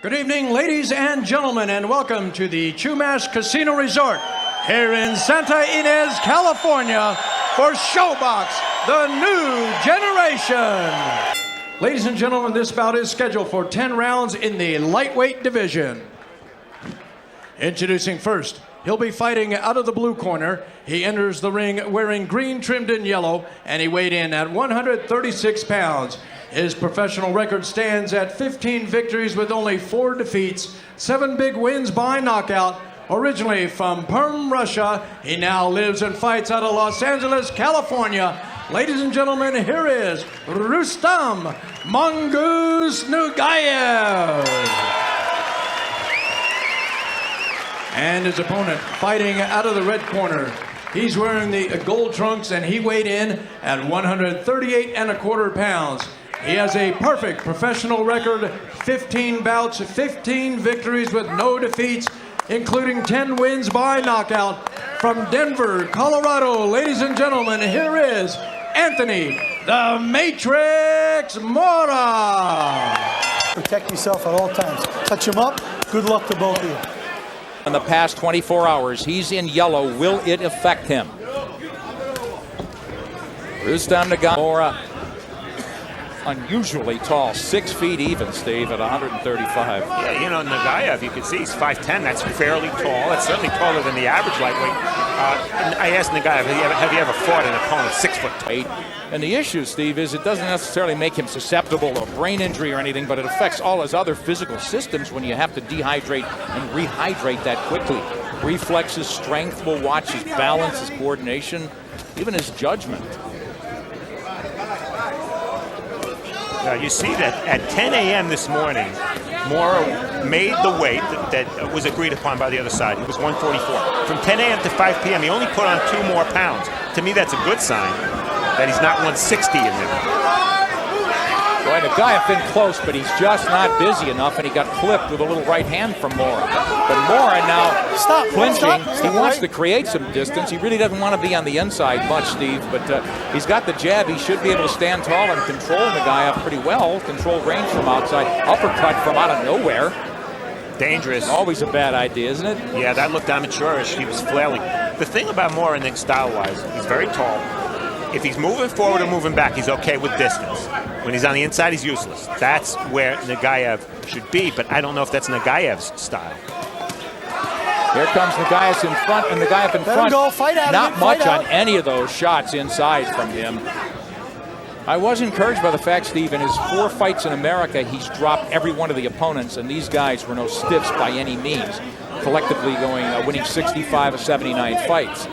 Good evening, ladies and gentlemen, and welcome to the Chumash Casino Resort here in Santa Inez, California for SHObox, the new generation. Ladies and gentlemen, this bout is scheduled for 10 rounds in the lightweight division. Introducing first, he'll be fighting out of the blue corner. He enters the ring wearing green trimmed in yellow, and he weighed in at 136 pounds. His professional record stands at 15 victories with only 4 defeats, 7 big wins by knockout. Originally from Perm, Russia, he now lives and fights out of Los Angeles, California. Ladies and gentlemen, here is Rustam Nugaev. And his opponent fighting out of the red corner. He's wearing the gold trunks and he weighed in at 138¼ pounds. He has a perfect professional record, 15 bouts, 15 victories with no defeats, including 10 wins by knockout. From Denver, Colorado, ladies and gentlemen, here is Энтони "The Matrix" Mora. Protect yourself at all times. Touch him up. Good luck to both of you. In the past 24 hours, he's in yellow. Will it affect him? Rustam Nugaev, Mora, unusually tall, 6 feet even, Steve, at 135. Yeah, you know, Nugaev, you can see he's 5'10". That's fairly tall. That's certainly taller than the average lightweight. And I asked Nugaev, have you ever fought an opponent 6 foot tall? And the issue, Steve, is it doesn't necessarily make him susceptible to a brain injury or anything, but it affects all his other physical systems when you have to dehydrate and rehydrate that quickly. Reflexes, strength will watch, his balance, his coordination, even his judgment. You see that at 10 a.m. this morning, Mora made the weight that was agreed upon by the other side. It was 144. From 10 a.m. to 5 p.m., he only put on 2 more pounds. To me, that's a good sign that he's not 160 in there. Boy, Nugaev been close, but he's just not busy enough, and he got clipped with a little right hand from Mora. But Mora now clinching. He wants to create some distance. He really doesn't want to be on the inside much, Steve, but he's got the jab. He should be able to stand tall and control Nugaev pretty well. Control range from outside. Uppercut from out of nowhere. Dangerous. Always a bad idea, isn't it? Yeah, that looked amateurish. He was flailing. The thing about Mora, I think, style-wise, he's very tall. If he's moving forward or moving back, he's okay with distance. When he's on the inside, he's useless. That's where Nugaev should be, but I don't know if that's Nugaev's style. Here comes Nugaev in front, and Nugaev in front. Not much on any of those shots inside from him. I was encouraged by the fact, Steve, in his 4 fights in America, he's dropped every one of the opponents, and these guys were no stiffs by any means. Collectively winning 65 of 79 fights.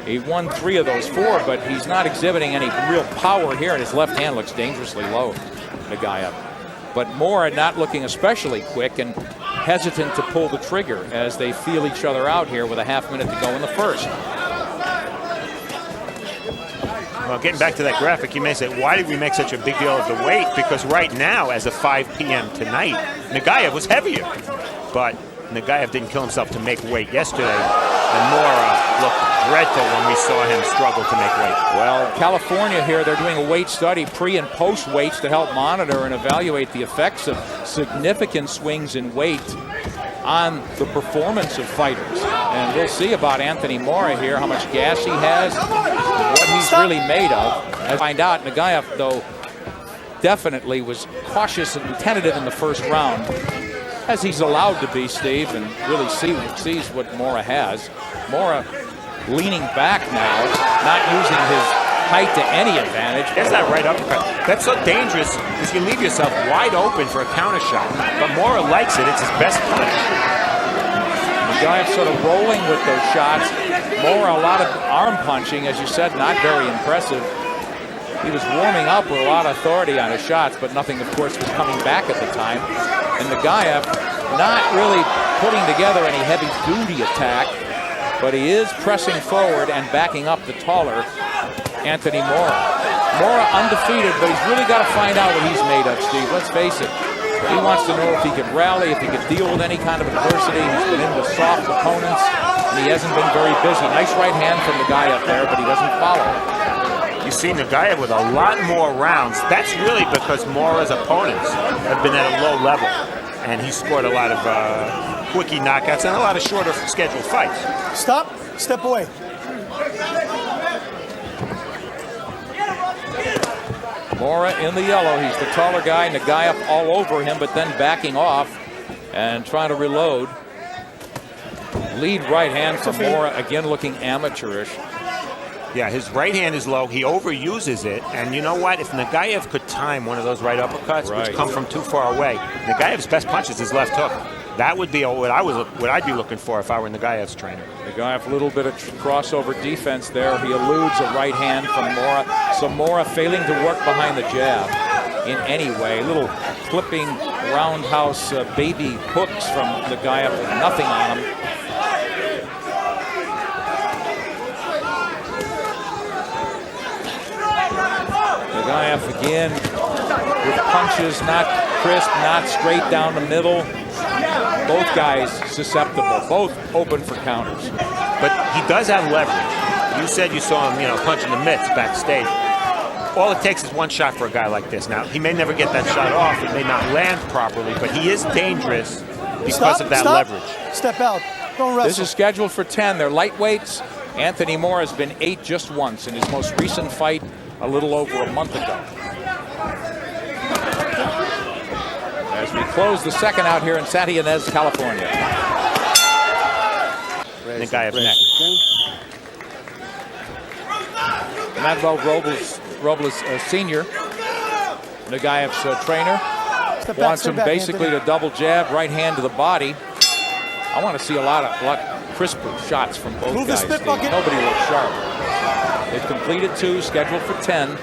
He won 3 of those 4, but he's not exhibiting any real power here, and his left hand looks dangerously low, Nugaev. But Mora not looking especially quick and hesitant to pull the trigger as they feel each other out here with a half minute to go in the first. Well, getting back to that graphic, you may say, why did we make such a big deal of the weight? Because right now, as of 5 p.m. tonight, Nugaev was heavier. But Nugaev didn't kill himself to make weight yesterday, and Mora looked dreadful when we saw him struggle to make weight. Well, California here, they're doing a weight study, pre and post weights, to help monitor and evaluate the effects of significant swings in weight on the performance of fighters. And we'll see about Энтони Mora here, how much gas he has, what he's really made of. As find out, Nugaev, though, definitely was cautious and tentative in the first round, as he's allowed to be, Steve, and really sees what Mora has. Mora leaning back now, not using his height to any advantage. There's that right uppercut. That's so dangerous because you leave yourself wide open for a counter shot. But Mora likes it. It's his best punch. Nugaev sort of rolling with those shots. Mora, a lot of arm punching, as you said, not very impressive. He was warming up with a lot of authority on his shots, but nothing, of course, was coming back at the time. And Nugaev not really putting together any heavy-duty attack, but he is pressing forward and backing up the taller Энтони Mora. Mora undefeated, but he's really got to find out what he's made of, Steve. Let's face it. He wants to know if he can rally, if he can deal with any kind of adversity. He's been in with soft opponents, and he hasn't been very busy. Nice right hand from Nugaev there, but he doesn't follow. You see Nugaev with a lot more rounds. That's really because Mora's opponents have been at a low level. and he scored a lot of quickie knockouts and a lot of shorter scheduled fights. Stop. Step away. Mora in the yellow. He's the taller guy. Nugaev all over him, but then backing off and trying to reload. Lead right hand from Mora, again looking amateurish. Yeah, his right hand is low. He overuses it. And you know what? If Nugaev could time one of those right uppercuts, which come from too far away, Nugaev's best punch is his left hook. That would be what I'd be looking for if I were Nugaev's trainer. Nugaev, a little bit of crossover defense there. He eludes a right hand from Mora. So Mora failing to work behind the jab in any way. Little clipping roundhouse baby hooks from Nugaev with nothing on him. Nugaev again with punches, not crisp, not straight down the middle. Both guys susceptible, both open for counters. But he does have leverage. You said you saw him, punching the mitts backstage. All it takes is one shot for a guy like this. Now, he may never get that shot off. It may not land properly, but he is dangerous because of that leverage. Step out. Don't wrestle. This is scheduled for 10. They're lightweights. Энтони Мора has been 8 just once in his most recent fight a little over a month ago. As we close the second out here in Santa Inez, California. Nugaev's neck. Manuel Robles Sr., Nugaev's trainer, wants him basically to double jab, right hand to the body. I want to see a lot crisper shots from both guys. Nobody looks sharp. They've completed 2, scheduled for 10.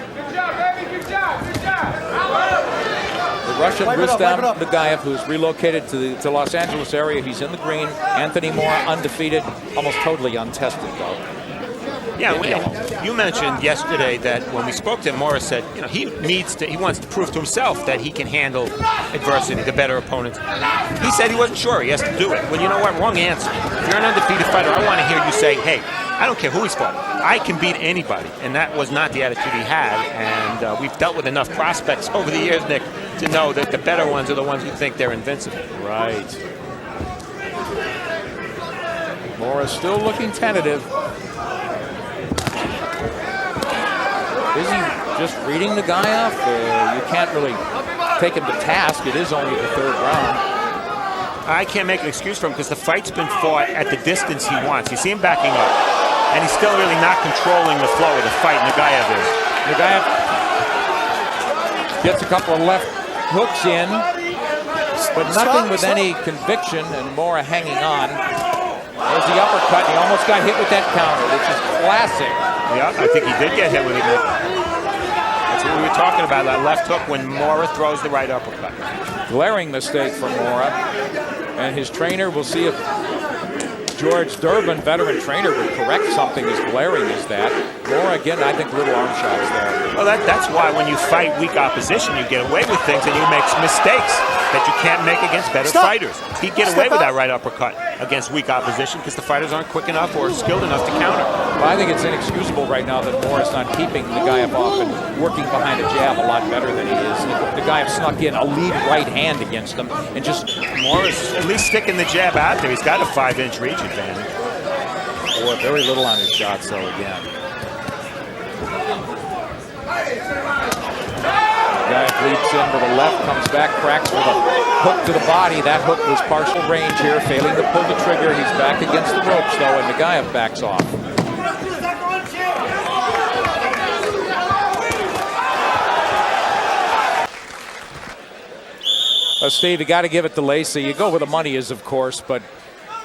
The Russian Rustam Nugaev, who's relocated to the Los Angeles area, he's in the green. Энтони Mora, undefeated, almost totally untested, though. Yeah, you mentioned yesterday that when we spoke to him, Mora said, he wants to prove to himself that he can handle adversity, the better opponents. He said he wasn't sure, he has to do it. Well, you know what? Wrong answer. If you're an undefeated fighter, I want to hear you say, hey, I don't care who he's fought. I can beat anybody. And that was not the attitude he had. And we've dealt with enough prospects over the years, Nick, to know that the better ones are the ones who think they're invincible. Right. Mora still looking tentative. Is he just reading Nugaev? You can't really take him to task. It is only the 3rd round. I can't make an excuse for him because the fight's been fought at the distance he wants. You see him backing up, and he's still really not controlling the flow of the fight. Nugaev is. Nugaev gets a couple of left hooks in, but nothing with any conviction, and Mora hanging on. There's the uppercut. He almost got hit with that counter, which is classic. Yeah, I think he did get hit with it. That's what we were talking about, that left hook when Mora throws the right uppercut. Glaring mistake from Mora. And his trainer, we'll see if George Durbin, veteran trainer, would correct something as glaring as that. Mora, again, I think little arm shots there. Well, that's why when you fight weak opposition, you get away with things and you make mistakes that you can't make against better fighters. He'd get away with that right uppercut against weak opposition because the fighters aren't quick enough or skilled enough to counter. Well, I think it's inexcusable right now that Mora's not keeping Nugaev off and working behind a jab a lot better than he is. Nugaev snuck in a lead right hand against him and just... Mora's at least sticking the jab out there. He's got a 5-inch reach advantage. Or very little on his shots, though, again. Nugaev leaps in with a left, comes back, cracks with a hook to the body. That hook was partial range here, failing to pull the trigger. He's back against the ropes, though, and Nugaev backs off. Steve, you got to give it to Lacey. You go where the money is, of course, but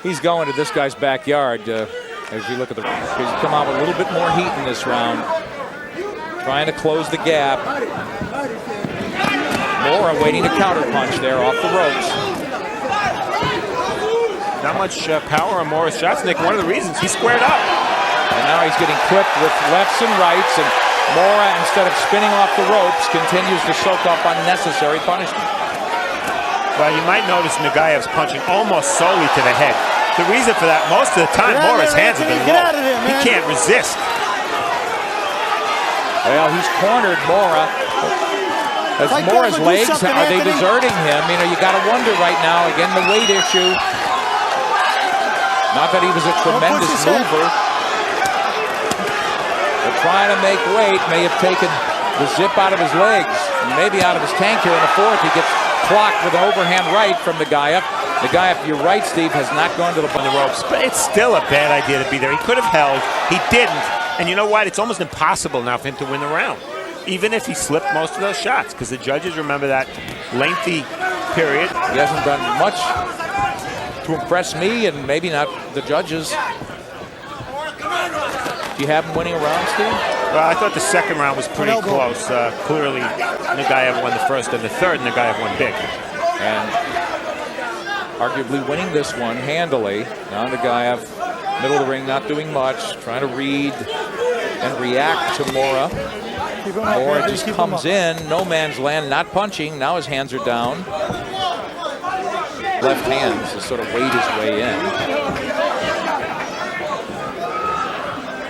he's going to this guy's backyard. As you look at he's come out with a little bit more heat in this round, trying to close the gap. Mora waiting to counterpunch there off the ropes. Not much power on Mora's shots, Nick. One of the reasons he squared up. And now he's getting clipped with lefts and rights, and Mora, instead of spinning off the ropes, continues to soak up unnecessary punishment. Well, you might notice Nugaev's punching almost solely to the head. The reason for that, most of the time, Mora's hands have been low. He can't resist. Well, he's cornered Mora. As Fight Mora's Carver, do legs, something, are they Anthony. deserting him? You know, you got to wonder right now. Again, the weight issue. Not that he was a tremendous push his head. mover. But trying to make weight may have taken the zip out of his legs. And maybe out of his tank here in the fourth. He gets clocked with an overhand right from Nugaev. Nugaev, you're right, Steve, has not gone to the ropes. But it's still a bad idea to be there. He could have held. He didn't. And you know what? It's almost impossible now for him to win the round, even if he slipped most of those shots, because the judges remember that lengthy period. He hasn't done much to impress me, and maybe not the judges. Do you have him winning a round, Steve? Well, I thought the second round was pretty close. Clearly, Nugaev won the first, and the third, Nugaev won big. And arguably winning this one handily. Now Nugaev, middle of the ring, not doing much, trying to read and react to Mora. Mora just comes in, no man's land, not punching. Now his hands are down. Left hands to sort of wade his way in.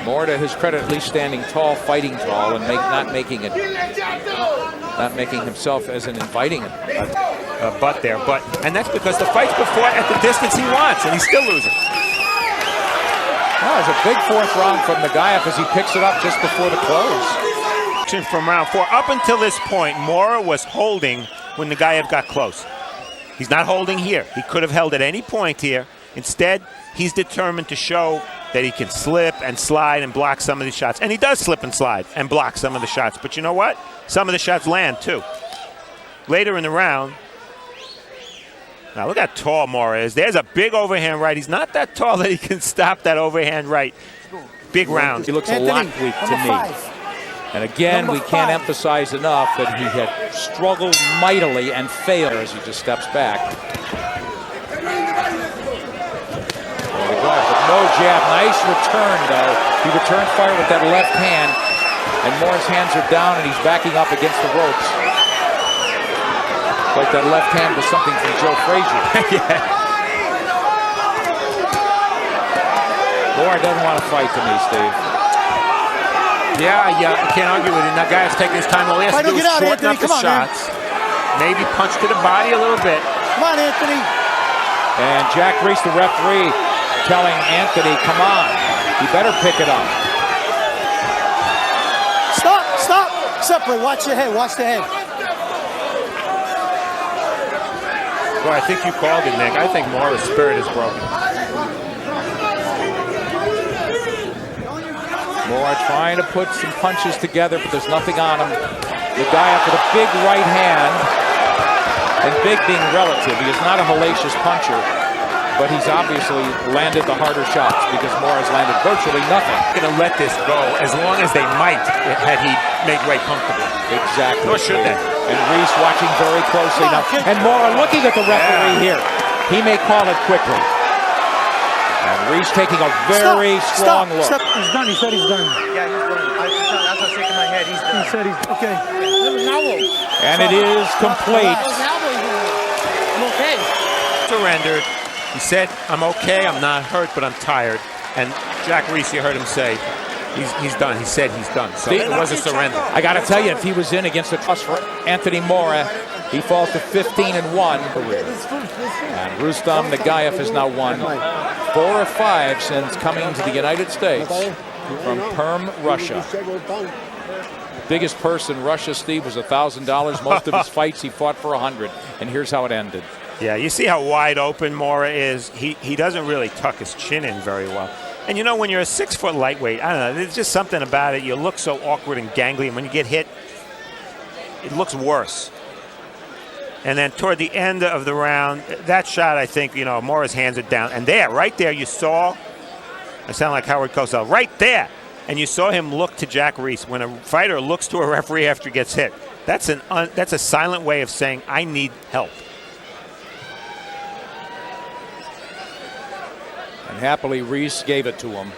Mora, to his credit, at least standing tall, fighting tall, and not making himself as an inviting butt there. And that's because the fight's before at the distance he wants, and he's still losing. Well, it's a big fourth round from Nugaev as he picks it up just before the close. From round 4 up until this point, Mora was holding when Nugaev got close. He's not holding here. He could have held at any point here. Instead, he's determined to show that he can slip and slide and block some of these shots. And he does slip and slide and block some of the shots. But you know what? Some of the shots land, too. Later in the round, now look how tall Mora is. There's a big overhand right. He's not that tall that he can stop that overhand right. Big round. He looks a lot weak to me. And again, we can't emphasize enough that he had struggled mightily and failed as he just steps back. But no jab. Nice return, though. He returned fire with that left hand, and Mora's hands are down, and he's backing up against the ropes. Like that left hand was something from Joe Frazier. Yeah. Mora doesn't want to fight to me, Steve. Yeah, you can't argue with it. That guy's taking his time. All he has to do is shorten up the shots. Maybe punch to the body a little bit. Come on, Anthony. And Jack Reese, the referee, telling Anthony, come on, you better pick it up. Stop, stop. Separate, watch your head, watch the head. Well, I think you called it, Nick. I think Mora's spirit is broken. Mora trying to put some punches together, but there's nothing on him. The guy up with a big right hand, and big being relative. He is not a hellacious puncher, but he's obviously landed the harder shots because Mora's landed virtually nothing. Going to let this go as long as they might had he made weight comfortable. Exactly. Nor should they. And Reese watching very closely now. And Mora looking at the referee here. He may call it quickly. And Reese taking a very strong look. Stop. He's done. He said he's done. Yeah, he's done. That's what's shaking my head. He's done. He said he's okay. And it is complete. I'm okay. Surrendered. He said, I'm okay, I'm not hurt, but I'm tired. And Jack Reese, you heard him say, he's done. He said he's done. So it was a surrender. I got to tell you, if he was in against the trust for Энтони Мора, he falls to 15-1 career. And Rustam Nugaev has now won 4 or 5 since coming to the United States from Perm, Russia. Biggest purse in Russia, Steve, was $1,000. Most of his fights he fought for 100. And here's how it ended. Yeah, you see how wide open Mora is? He doesn't really tuck his chin in very well. And you know, when you're a 6-foot lightweight, I don't know, there's just something about it. You look so awkward and gangly, and when you get hit, it looks worse. And then toward the end of the round, that shot, I think, you know, Mora's hands are down. And there, right there, you saw, I sound like Howard Cosell, right there. And you saw him look to Jack Reese. When a fighter looks to a referee after he gets hit, that's a silent way of saying, I need help. And happily, Reese gave it to him.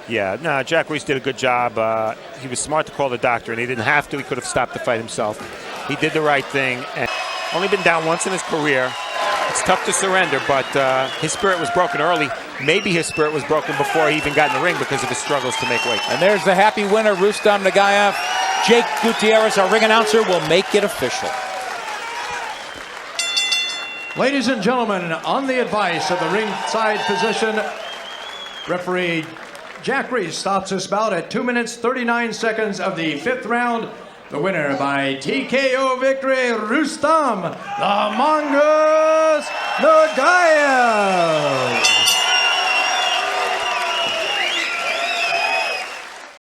Yeah, no, Jack Reese did a good job. He was smart to call the doctor, and he didn't have to. He could have stopped the fight himself. He did the right thing. And only been down once in his career. It's tough to surrender, but his spirit was broken early. Maybe his spirit was broken before he even got in the ring because of his struggles to make weight. And there's the happy winner, Rustam Nugaev. Jake Gutierrez, our ring announcer, will make it official. Ladies and gentlemen, on the advice of the ringside physician, referee Jack Reese stops this bout at 2 minutes 39 seconds of the 5th round. The winner by TKO victory, Rustam the Mongoose